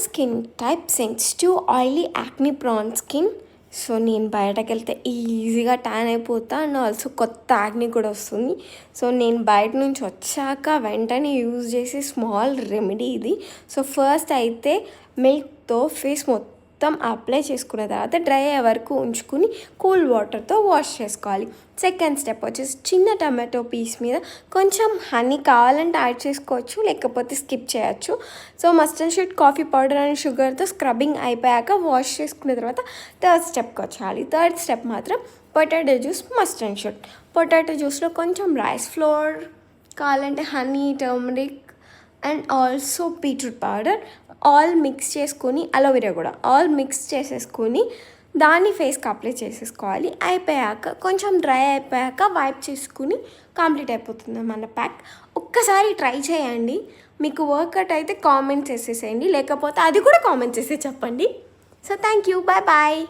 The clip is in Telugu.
Skin type sensitive oily acne prone skin. So నేను బయటకెళ్తే ఈజీగా ట్యాన్ అయిపోతా అండ్ ఆల్సో కొత్త యాక్నీ కూడా వస్తుంది. సో నేను బయట నుంచి వచ్చాక వెంటనే యూజ్ చేసే స్మాల్ రెమెడీ ఇది. సో ఫస్ట్ అయితే మిల్క్తో ఫేస్ మొత్తం అప్లై చేసుకున్న తర్వాత డ్రై అయ్యే వరకు ఉంచుకుని కూల్ వాటర్తో వాష్ చేసుకోవాలి. సెకండ్ స్టెప్ వచ్చేసి చిన్న టమాటో పీస్ మీద కొంచెం హనీ కావాలంటే యాడ్ చేసుకోవచ్చు, లేకపోతే స్కిప్ చేయొచ్చు. So mustard sheet, coffee powder and షుగర్తో స్క్రబ్బింగ్ అయిపోయాక వాష్ చేసుకున్న తర్వాత థర్డ్ స్టెప్కి వచ్చేయాలి. థర్డ్ స్టెప్ మాత్రం potato juice, mustard sheet. Potato జ్యూస్లో కొంచెం రైస్ ఫ్లోర్, కావాలంటే honey, turmeric and also beetroot powder all mix చేసుకొని, అలోవెరా కూడా ఆల్ మిక్స్ చేసేసుకొని దాన్ని ఫేస్కి అప్లై చేసేసుకోవాలి. అయిపోయాక కొంచెం డ్రై అయిపోయాక వైప్ చేసుకుని కంప్లీట్ అయిపోతుంది మన ప్యాక్. ఒక్కసారి ట్రై చేయండి, మీకు వర్కౌట్ అయితే కామెంట్స్ వేసేసేయండి, లేకపోతే అది కూడా కామెంట్స్ వేసే చెప్పండి. So thank you, bye bye.